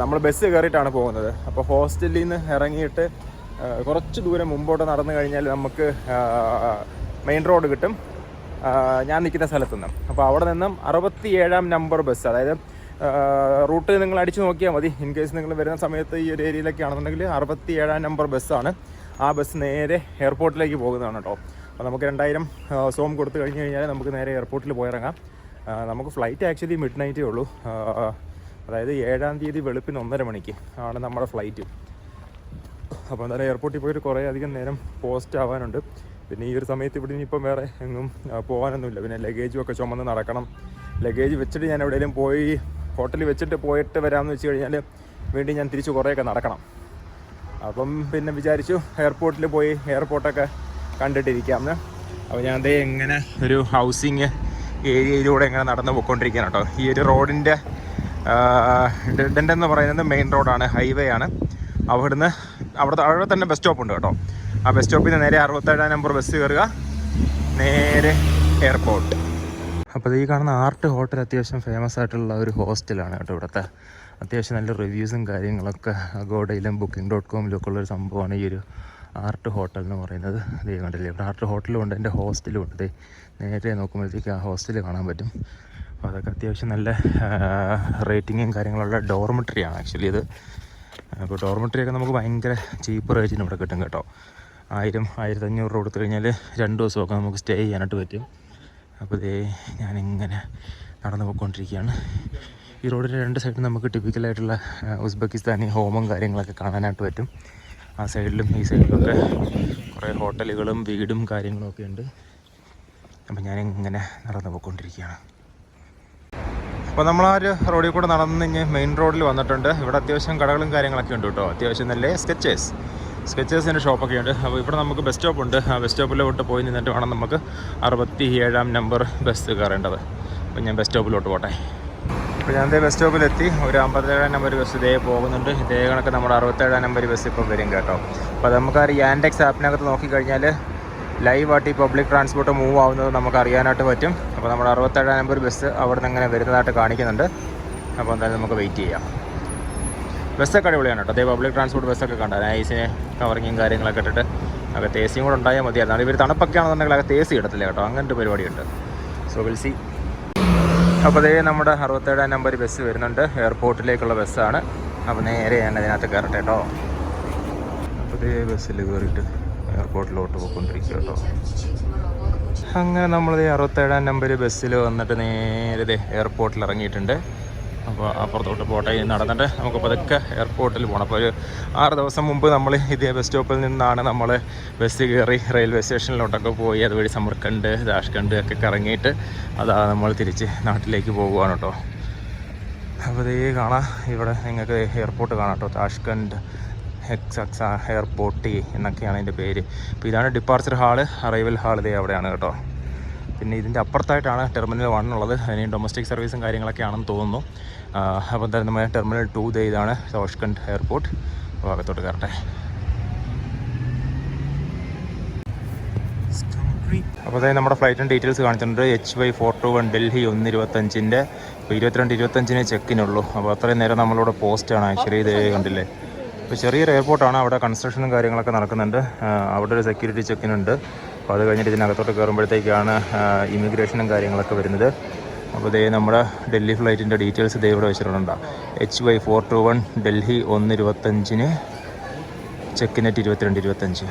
നമ്മൾ ബസ് കയറിയിട്ടാണ് പോകുന്നത്. അപ്പോൾ ഹോസ്റ്റലിൽ നിന്ന് ഇറങ്ങിയിട്ട് കുറച്ച് ദൂരം മുമ്പോട്ട് നടന്നു കഴിഞ്ഞാൽ നമുക്ക് മെയിൻ റോഡ് കിട്ടും ഞാൻ നിൽക്കുന്ന സ്ഥലത്തുനിന്ന്. അപ്പോൾ അവിടെ നിന്നും 67-ാം നമ്പർ ബസ്, അതായത് റൂട്ട് നിങ്ങൾ അടിച്ചു നോക്കിയാൽ മതി. ഇൻ കേസ് നിങ്ങൾ വരുന്ന സമയത്ത് ഈ ഒരു ഏരിയയിലൊക്കെ ആണെന്നുണ്ടെങ്കിൽ 67-ാം നമ്പർ ബസ്സാണ്. ആ ബസ് നേരെ എയർപോർട്ടിലേക്ക് പോകുന്നതാണ് കേട്ടോ. അപ്പോൾ നമുക്ക് 2000 സോം കൊടുത്തു കഴിഞ്ഞ് കഴിഞ്ഞാൽ നമുക്ക് നേരെ എയർപോർട്ടിൽ പോയിറങ്ങാം. നമുക്ക് ഫ്ലൈറ്റ് ആക്ച്വലി മിഡ് നൈറ്റേ ഉള്ളൂ. അതായത് 7-ാം തീയതി വെളുപ്പിന് 1:30 മണിക്ക് ആണ് നമ്മുടെ ഫ്ലൈറ്റ്. അപ്പോൾ എന്തായാലും എയർപോർട്ടിൽ പോയിട്ട് കുറേ അധികം നേരം പോസ്റ്റ് ആവാനുണ്ട്. പിന്നെ ഈ ഒരു സമയത്ത് ഇവിടെ ഇനിയിപ്പം വേറെ എങ്ങും പോകാനൊന്നുമില്ല. പിന്നെ ലഗേജും ഒക്കെ ചുമന്ന് നടക്കണം. ലഗേജ് വെച്ചിട്ട് ഞാൻ എവിടെയെങ്കിലും പോയി ഹോട്ടലിൽ വെച്ചിട്ട് പോയിട്ട് വരാമെന്ന് വെച്ച് കഴിഞ്ഞാൽ വീണ്ടും ഞാൻ തിരിച്ച് കുറേയൊക്കെ നടക്കണം. അപ്പം പിന്നെ വിചാരിച്ചു എയർപോർട്ടിൽ പോയി എയർപോർട്ടൊക്കെ കണ്ടിട്ടിരിക്കാമെന്ന്. അപ്പോൾ ഞാൻ അതേ ഇങ്ങനെ ഒരു ഹൗസിങ് ഏരിയയിലൂടെ ഇങ്ങനെ നടന്ന് പോയിക്കൊണ്ടിരിക്കുകയാണ് കേട്ടോ. ഈ ഒരു റോഡിൻ്റെ ഡെഡ് എന്ന് പറയുന്നത് മെയിൻ റോഡാണ്, ഹൈവേ ആണ്. അവിടെ തന്നെ ബസ് സ്റ്റോപ്പ് ഉണ്ട് കേട്ടോ. ആ ബസ് സ്റ്റോപ്പിൽ നിന്ന് നേരെ 67-ാം നമ്പർ ബസ് കയറുക, നേരെ എയർപോർട്ട്. അപ്പോൾ ഈ കാണുന്ന ആർട്ട് ഹോട്ടൽ അത്യാവശ്യം ഫേമസ് ആയിട്ടുള്ള ഒരു ഹോസ്റ്റലാണ് കേട്ടോ. ഇവിടുത്തെ അത്യാവശ്യം നല്ല റിവ്യൂസും കാര്യങ്ങളൊക്കെ അഗോഡയിലും booking.com ഒക്കെ ഉള്ളൊരു സംഭവമാണ് ഈ ഒരു ആർട്ട് ഹോട്ടൽ എന്ന് പറയുന്നത്. അതേ കണ്ടില്ലേ, ഇവിടെ ആർട്ട് ഹോട്ടലും ഉണ്ട്, എൻ്റെ ഹോസ്റ്റലും ഉണ്ട്. നേരെ നോക്കുമ്പോഴത്തേക്ക് ആ ഹോസ്റ്റൽ കാണാൻ പറ്റും. അപ്പോൾ അതൊക്കെ അത്യാവശ്യം നല്ല റേറ്റിങ്ങും കാര്യങ്ങളുള്ള ഡോർമെട്രിയാണ് ആക്ച്വലി ഇത്. അപ്പോൾ ഡോർമെട്രിയൊക്കെ നമുക്ക് ഭയങ്കര ചീപ്പ് റേറ്റിന് ഇവിടെ കിട്ടും കേട്ടോ. 1000-1500 കൊടുത്തു കഴിഞ്ഞാൽ 2 ദിവസമൊക്കെ നമുക്ക് സ്റ്റേ ചെയ്യാനായിട്ട് പറ്റും. അപ്പോൾ ഞാനിങ്ങനെ നടന്നു പോയിക്കൊണ്ടിരിക്കുകയാണ്. ഈ റോഡിൻ്റെ 2 സൈഡിൽ നമുക്ക് ടിപ്പിക്കലായിട്ടുള്ള ഉസ്ബെക്കിസ്ഥാനി ഹോമും കാര്യങ്ങളൊക്കെ കാണാനായിട്ട് പറ്റും. ആ സൈഡിലും ഈ സൈഡിലൊക്കെ കുറേ ഹോട്ടലുകളും വീടും കാര്യങ്ങളൊക്കെ ഉണ്ട്. അപ്പോൾ ഞാനിങ്ങനെ നടന്നു പോയിക്കൊണ്ടിരിക്കുകയാണ്. അപ്പോൾ നമ്മൾ ആ ഒരു റോഡിൽ കൂടെ നടന്ന് മെയിൻ റോഡിൽ വന്നിട്ടുണ്ട്. ഇവിടെ അത്യാവശ്യം കടകളും കാര്യങ്ങളൊക്കെ ഉണ്ട് കേട്ടോ. അത്യാവശ്യം നല്ല സ്കെച്ചേഴ്സിൻ്റെ ഷോപ്പൊക്കെ ഉണ്ട്. അപ്പോൾ ഇവിടെ നമുക്ക് ബസ് സ്റ്റോപ്പ് ഉണ്ട്. ആ ബസ് സ്റ്റോപ്പിലോട്ട് പോയി നിന്നിട്ട് വേണം നമുക്ക് 67-ാം നമ്പർ ബസ് കയറേണ്ടത്. അപ്പോൾ ഞാൻ ബസ് സ്റ്റോപ്പിലോട്ട് പോട്ടെ. അപ്പോൾ ഞാൻ ബസ് സ്റ്റോപ്പിലെത്തി. ഒരു 57-ാം നമ്പർ ബസ് ഇതേ പോകുന്നുണ്ട്. ഇതേ കണക്ക് നമ്മുടെ 67-ാം നമ്പർ ബസ് ഇപ്പം വരും കേട്ടോ. അപ്പോൾ നമുക്ക് ആ യാൻഡെക്സ് ആപ്പിനകത്ത് നോക്കിക്കഴിഞ്ഞാൽ ലൈവായിട്ട് ഈ പബ്ലിക് ട്രാൻസ്പോർട്ട് മൂവ് ആവുന്നത് നമുക്ക് അറിയാനായിട്ട് പറ്റും. അപ്പോൾ നമ്മുടെ 67-ാം നമ്പർ ബസ് അവിടെ നിന്ന് ഇങ്ങനെ വരുന്നതായിട്ട് കാണിക്കുന്നുണ്ട്. അപ്പോൾ എന്തായാലും നമുക്ക് വെയിറ്റ് ചെയ്യാം. ബസ്സൊക്കെ അടിപൊളിയാണ് കേട്ടോ. അതേ പബ്ലിക് ട്രാൻസ്പോർട്ട് ബസ്സൊക്കെ കണ്ടോ, നൈസിന് കവറിങ്ങും കാര്യങ്ങളൊക്കെ ഇട്ടിട്ട്. അകത്ത് AC കൂടെ ഉണ്ടായാൽ മതിയായിരുന്നു. ഇവർ തണുപ്പൊക്കെ ആണെന്നുണ്ടെങ്കിൽ അകത്ത് AC ഇടത്തില്ല കേട്ടോ. അങ്ങനത്തെ പരിപാടിയുണ്ട്. So will see. അപ്പോൾ അതേ നമ്മുടെ 67-ാം നമ്പർ ബസ് വരുന്നുണ്ട്. എയർപോർട്ടിലേക്കുള്ള ബസ്സാണ്. അപ്പോൾ നേരെ ഞാൻ അതിനകത്ത് കയറട്ടെ കേട്ടോ. അപ്പോൾ അതേ ബസ്സിൽ കയറിയിട്ട് എയർപോർട്ടിലോട്ട് പോയിക്കൊണ്ടിരിക്കുക കേട്ടോ. അങ്ങനെ നമ്മൾ 67-ാം നമ്പർ ബസ്സിൽ വന്നിട്ട് നേരെ എയർപോർട്ടിൽ ഇറങ്ങിയിട്ടുണ്ട്. അപ്പോൾ അപ്പുറത്തോട്ട് പോട്ടെ നടന്നിട്ട് നമുക്ക് പതുക്കെ എയർപോർട്ടിൽ പോകണം. അപ്പോൾ ഒരു 6 ദിവസം മുമ്പ് നമ്മൾ ഇതേ ബസ് സ്റ്റോപ്പിൽ നിന്നാണ് നമ്മൾ ബസ് കയറി റെയിൽവേ സ്റ്റേഷനിലോട്ടൊക്കെ പോയി അതുവഴി സമർക്കണ്ട്, ദാഷ്കണ്ട് ഒക്കെ കറങ്ങിയിട്ട് അതാ നമ്മൾ തിരിച്ച് നാട്ടിലേക്ക് പോകുകയാണ് കേട്ടോ. അപ്പോൾ ഇതേ കാണാം, ഇവിടെ നിങ്ങൾക്ക് എയർപോർട്ട് കാണാം കേട്ടോ. താഷ്കണ്ട് എക്സക്സ എയർപോർട്ട് എന്നൊക്കെയാണ് അതിൻ്റെ പേര്. അപ്പോൾ ഇതാണ് ഡിപ്പാർച്ചർ ഹാള്, അറൈവൽ ഹാൾ ഇതേ അവിടെയാണ് കേട്ടോ. പിന്നെ ഇതിൻ്റെ അപ്പുറത്തായിട്ടാണ് ടെർമിനൽ 1 ഉള്ളത്. അതിന് ഡൊമസ്റ്റിക് സർവീസും കാര്യങ്ങളൊക്കെ ആണെന്ന് തോന്നുന്നു. അപ്പോൾ എന്തായാലും നമ്മൾ ടെർമിനൽ 2 ഇതാണ് താഷ്കണ്ട് എയർപോർട്ട്. ഭാഗത്തോട്ട് കയറട്ടെ. അപ്പോൾ അതായത് നമ്മുടെ ഫ്ലൈറ്റിൻ്റെ ഡീറ്റെയിൽസ് കാണിച്ചിട്ടുണ്ട്. HY421 ഡൽഹി 1:25. ഇപ്പോൾ 22:25 ചെക്കിനുള്ളൂ. അപ്പോൾ അത്രയും നേരം നമ്മളിവിടെ പോസ്റ്റാണ് ആക്ച്വലി. ഇത് കണ്ടില്ലേ, ഇപ്പോൾ ചെറിയൊരു എയർപോർട്ടാണ്. അവിടെ കൺസ്ട്രക്ഷനും കാര്യങ്ങളൊക്കെ നടക്കുന്നുണ്ട്. അവിടെ ഒരു സെക്യൂരിറ്റി ചെക്കിനുണ്ട്. അപ്പോൾ അത് കഴിഞ്ഞിട്ട് ഇതിനകത്തോട്ട് കയറുമ്പോഴത്തേക്കാണ് ഇമിഗ്രേഷനും കാര്യങ്ങളൊക്കെ വരുന്നത്. അപ്പോൾ ഇതേ നമ്മുടെ ഡൽഹി ഫ്ലൈറ്റിൻ്റെ ഡീറ്റെയിൽസ് ഇതേ ഇവിടെ വെച്ചിട്ടുണ്ടോ. HY421 ഡൽഹി 1:25, ചെക്കിനെറ്റ് 22:25.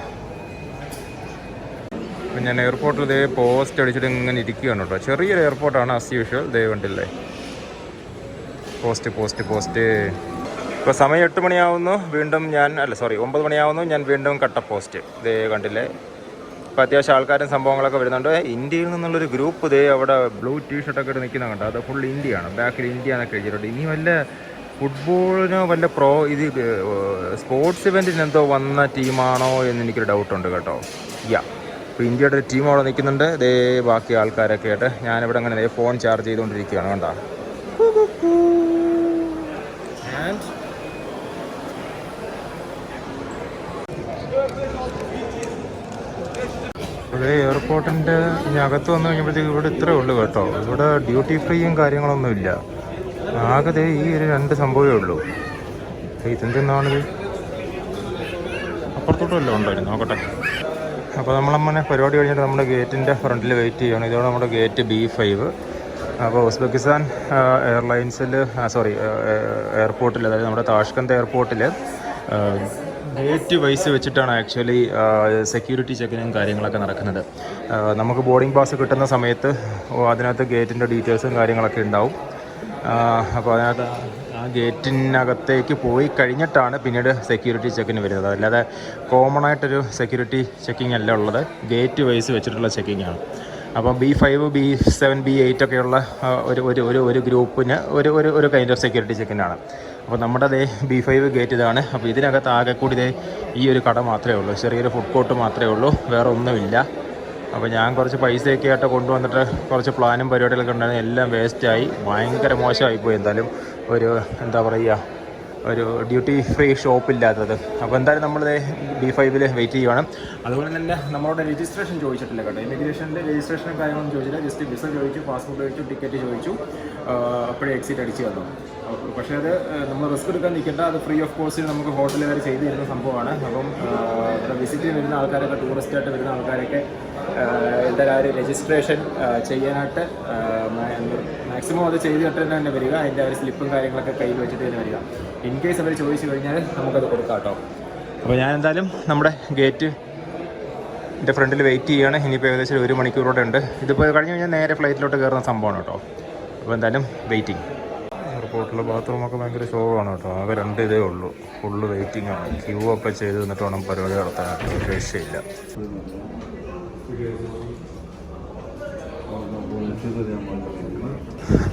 അപ്പം ഞാൻ എയർപോർട്ടിൽ ഇതേ പോസ്റ്റ് അടിച്ചിട്ട് ഇങ്ങനെ ഇരിക്കുകയാണ് കേട്ടോ. ചെറിയൊരു എയർപോർട്ടാണ് ആസ് യൂഷ്വൽ. ഇതേ കണ്ടില്ലേ, പോസ്റ്റ്. ഇപ്പോൾ സമയം 8 മണിയാവുന്നു. വീണ്ടും 9 മണിയാവുന്നു. ഞാൻ വീണ്ടും കട്ട പോസ്റ്റ്. ഇതേ കണ്ടില്ലേ. ഇപ്പോൾ അത്യാവശ്യം ആൾക്കാരും സംഭവങ്ങളൊക്കെ വരുന്നുണ്ട്. ഇന്ത്യയിൽ നിന്നുള്ളൊരു ഗ്രൂപ്പ് ഇതേ അവിടെ ബ്ലൂ ടീഷർട്ടൊക്കെ ഇട്ട് നിൽക്കുന്ന കണ്ടോ. അത് ഫുൾ ഇന്ത്യയാണ്. ബാക്കിൽ ഇന്ത്യ എന്നൊക്കെ എഴുതിയിട്ടുണ്ട്. ഇനി വല്ല ഫുട്ബോളിനോ വല്ല സ്പോർട്സ് ഇവൻറ്റിന് എന്തോ വന്ന ടീമാണോ എന്ന് എനിക്കൊരു ഡൗട്ടുണ്ട് കേട്ടോ. ഇപ്പോൾ ഇന്ത്യയുടെ ഒരു ടീം അവിടെ നിൽക്കുന്നുണ്ട്. ഇതേ ബാക്കി ആൾക്കാരൊക്കെ ആയിട്ട് ഞാനിവിടെ അങ്ങനെ ഫോൺ ചാർജ് ചെയ്തുകൊണ്ടിരിക്കുകയാണ് കണ്ടോ. ഇവിടെ എയർപോർട്ടിൻ്റെ അകത്ത് വന്നു കഴിഞ്ഞപ്പോഴത്തേക്ക് ഇവിടെ ഇത്രേ ഉള്ളൂ കേട്ടോ. ഇവിടെ ഡ്യൂട്ടി ഫ്രീയും കാര്യങ്ങളൊന്നുമില്ല. ആകെ ഈ ഒരു 2 സംഭവമേ ഉള്ളൂ. ഇതെന്തെന്നാണിത്? അപ്പുറത്തോട്ടും വല്ലതും ഉണ്ടായിരുന്നു, നോക്കട്ടെ. അപ്പോൾ നമ്മളങ്ങനെ പരിപാടി കഴിഞ്ഞിട്ട് നമ്മുടെ ഗേറ്റിൻ്റെ ഫ്രണ്ടിൽ വെയിറ്റ് ചെയ്യണം. ഇതോടെ നമ്മുടെ ഗേറ്റ് B5. അപ്പോൾ ഉസ്ബെക്കിസ്ഥാൻ എയർലൈൻസിൽ എയർപോർട്ടിൽ, അതായത് നമ്മുടെ താഷ്കന്ത് എയർപോർട്ടിൽ ഗേറ്റ് വൈസ് വെച്ചിട്ടാണ് ആക്ച്വലി സെക്യൂരിറ്റി ചെക്കിനും കാര്യങ്ങളൊക്കെ നടക്കുന്നത്. നമുക്ക് ബോർഡിംഗ് പാസ് കിട്ടുന്ന സമയത്ത് അതിനകത്ത് ഗേറ്റിൻ്റെ ഡീറ്റെയിൽസും കാര്യങ്ങളൊക്കെ ഉണ്ടാവും. അപ്പോൾ അതിനകത്ത് ആ ഗേറ്റിനകത്തേക്ക് പോയി കഴിഞ്ഞിട്ടാണ് പിന്നീട് സെക്യൂരിറ്റി ചെക്കിന് വരുന്നത്. അല്ലാതെ കോമൺ ആയിട്ടൊരു സെക്യൂരിറ്റി ചെക്കിങ് അല്ല ഉള്ളത്, ഗേറ്റ് വൈസ് വെച്ചിട്ടുള്ള ചെക്കിങ്ങാണ്. അപ്പം B5, B7, B8 ഒക്കെയുള്ള ഒരു ഗ്രൂപ്പിന് ഒരു കൈൻഡ് ഓഫ് സെക്യൂരിറ്റി ചെക്കിനാണ്. അപ്പോൾ നമ്മുടെ B5 ഗേറ്റ് ഇതാണ്. അപ്പോൾ ഇതിനകത്ത് ആകെ കൂടി ഈ ഒരു കട മാത്രമേ ഉള്ളൂ, ചെറിയൊരു ഫുഡ് കോർട്ട് മാത്രമേ ഉള്ളൂ, വേറെ ഒന്നുമില്ല. അപ്പോൾ ഞാൻ കുറച്ച് പൈസയൊക്കെ ആയിട്ട് കൊണ്ടുവന്നിട്ട് കുറച്ച് പ്ലാനും പരിപാടികളൊക്കെ ഉണ്ടായിരുന്നു, എല്ലാം വേസ്റ്റായി, ഭയങ്കര മോശമായിപ്പോയി. എന്തായാലും ഒരു ഡ്യൂട്ടി ഫ്രീ ഷോപ്പില്ലാത്തത്. അപ്പോൾ എന്തായാലും നമ്മൾ B5 വെയിറ്റ് ചെയ്യുവാണ്. അതുപോലെ തന്നെ നമ്മളോട് രജിസ്ട്രേഷൻ ചോദിച്ചിട്ടില്ല കേട്ടോ. ഇമിഗ്രേഷൻ്റെ രജിസ്ട്രേഷനും കാര്യങ്ങളൊന്നും ചോദിച്ചില്ല. ജസ്റ്റ് വിസ ചോദിച്ചു, പാസ്പോർട്ട് ചോദിച്ചു, ടിക്കറ്റ് ചോദിച്ചു, അപ്പോഴേ എക്സിറ്റ് അടിച്ച് തന്നു. പക്ഷേ അത് നമ്മൾ റിസ്ക് എടുക്കാൻ നിൽക്കേണ്ട, അത് ഫ്രീ ഓഫ് കോസ്റ്റ് നമുക്ക് ഹോട്ടലിൽ വരെ ചെയ്തു തരുന്ന സംഭവമാണ്. അപ്പം ഇവിടെ വിസിറ്റ് വരുന്ന ആൾക്കാരൊക്കെ, ടൂറിസ്റ്റായിട്ട് വരുന്ന ആൾക്കാരൊക്കെ എന്തായാലും രജിസ്ട്രേഷൻ ചെയ്യാനായിട്ട് മാക്സിമം അത് ചെയ്തിട്ട് തന്നെ വരിക. അതിൻ്റെ ഒരു സ്ലിപ്പും കാര്യങ്ങളൊക്കെ കയ്യിൽ വെച്ചിട്ട് തന്നെ വരിക. ഇൻ കേസ് അവർ ചോദിച്ചു കഴിഞ്ഞാൽ നമുക്കത് കൊടുക്കാം കേട്ടോ. അപ്പോൾ ഞാൻ എന്തായാലും നമ്മുടെ ഗേറ്റിൻ്റെ ഫ്രണ്ടിൽ വെയിറ്റ് ചെയ്യുകയാണ്. ഇനിയിപ്പോൾ ഏകദേശം 1 മണിക്കൂറോടെ ഉണ്ട്. ഇതിപ്പോൾ കഴിഞ്ഞ് കഴിഞ്ഞാൽ നേരെ ഫ്ലൈറ്റിലോട്ട് കയറുന്ന സംഭവമാണ് കേട്ടോ. അപ്പോൾ എന്തായാലും വെയിറ്റിംഗ്. എയർപോർട്ടിലെ ബാത്റൂമൊക്കെ ഭയങ്കര ശോകമാണ് കേട്ടോ. ആകെ 2 ഇതേ ഉള്ളൂ. ഫുള്ള് വെയിറ്റിംഗ് ആണ്. ക്യൂ ഒക്കെ ചെയ്ത് നിന്നിട്ട് വേണം പരിപാടി നടത്താനായിട്ട്. രക്ഷയില്ല.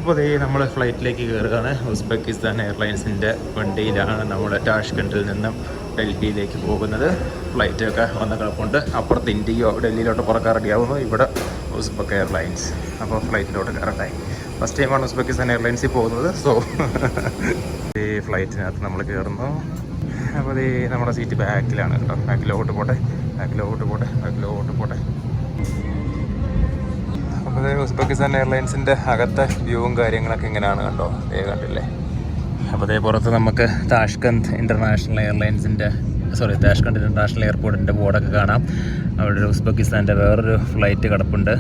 അപ്പോൾ നമ്മൾ ഫ്ലൈറ്റിലേക്ക് കയറുകയാണ്. ഉസ്ബെക്കിസ്ഥാൻ എയർലൈൻസിൻ്റെ വണ്ടിയിലാണ് നമ്മൾ താഷ്കണ്ടിൽ നിന്നും ഡൽഹിയിലേക്ക് പോകുന്നത്. ഫ്ലൈറ്റൊക്കെ വന്ന് കിടപ്പുണ്ട്. അപ്പുറത്ത് ഇന്ത്യയോ ഡൽഹിയിലോട്ട് പുറക്കാൻ റെഡിയാവുന്നു. ഇവിടെ ഉസ്ബെക്ക് എയർലൈൻസ്. അപ്പോൾ ഫ്ലൈറ്റിലോട്ട് കയറട്ടെ. ഫസ്റ്റ് ടൈമാണ് ഉസ്ബെക്കിസ്ഥാൻ എയർലൈൻസിൽ പോകുന്നത്. സോ ഈ ഫ്ലൈറ്റിനകത്ത് നമ്മൾ കയറുന്നു. അപ്പോൾ നമ്മുടെ സീറ്റ് ബാക്കിലാണ് കേട്ടോ. ബാക്കിലോട്ട് പോട്ടെ. അപ്പോൾ ഉസ്ബെക്കിസ്ഥാൻ എയർലൈൻസിൻ്റെ അകത്തെ വ്യൂവും കാര്യങ്ങളൊക്കെ ഇങ്ങനെയാണ് കണ്ടോ. കണ്ടില്ലേ. അപ്പോൾ പുറത്ത് നമുക്ക് താഷ്കന്ത് ഇൻ്റർനാഷണൽ എയർപോർട്ടിൻ്റെ ബോർഡൊക്കെ കാണാം. അവിടെ ഒരു ഉസ്ബെക്കിസ്ഥാൻ്റെ വേറൊരു ഫ്ലൈറ്റ് കിടപ്പുണ്ട്.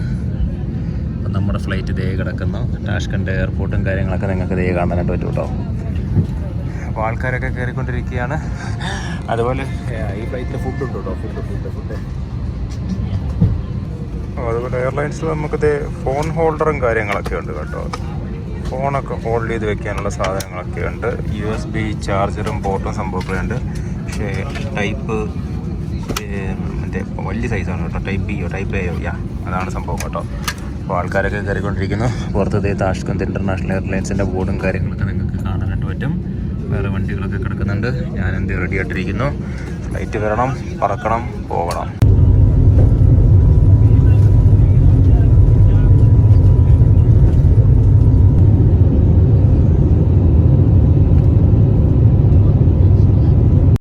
അപ്പോൾ നമ്മുടെ ഫ്ലൈറ്റ് കിടക്കുന്നു. താഷ്കന്ത് എയർപോർട്ടും കാര്യങ്ങളൊക്കെ നിങ്ങൾക്ക് കാണാനായിട്ട് പറ്റും കേട്ടോ. അപ്പോൾ ആൾക്കാരൊക്കെ കയറിക്കൊണ്ടിരിക്കുകയാണ്. അതുപോലെ ഈ ഫ്ലൈറ്റിൽ ഫുഡ് ഉണ്ട് കേട്ടോ. ഫുഡ് അതുപോലെ എയർലൈൻസിൽ നമുക്കിത് ഫോൺ ഹോൾഡറും കാര്യങ്ങളൊക്കെ ഉണ്ട് കേട്ടോ. ഫോണൊക്കെ ഹോൾഡ് ചെയ്ത് വെക്കാനുള്ള സാധനങ്ങളൊക്കെ ഉണ്ട്. USB ചാർജറും പോർട്ടും സംഭവമൊക്കെ ഉണ്ട്. പക്ഷേ ടൈപ്പ് ഫ്ലൈറ്റ് വലിയ സൈസാണ് കേട്ടോ. ടൈപ്പ് ബിയോ ടൈപ്പ് എയോ യാ അതാണ് സംഭവം കേട്ടോ. അപ്പോൾ ആൾക്കാരൊക്കെ കയറിക്കൊണ്ടിരിക്കുന്നു. പുറത്തതേ താഷ്കന്ത് ഇൻ്റർനാഷണൽ എയർലൈൻസിൻ്റെ ബോർഡും കാര്യങ്ങളൊക്കെ നിങ്ങൾക്ക് കാണാനായിട്ട് പറ്റും. വേറെ വണ്ടികളൊക്കെ കിടക്കുന്നുണ്ട്. ഞാനെന്ത് റെഡി ആയിട്ടിരിക്കുന്നു. ഫ്ലൈറ്റ് വരണം, പറക്കണം, പോകണം.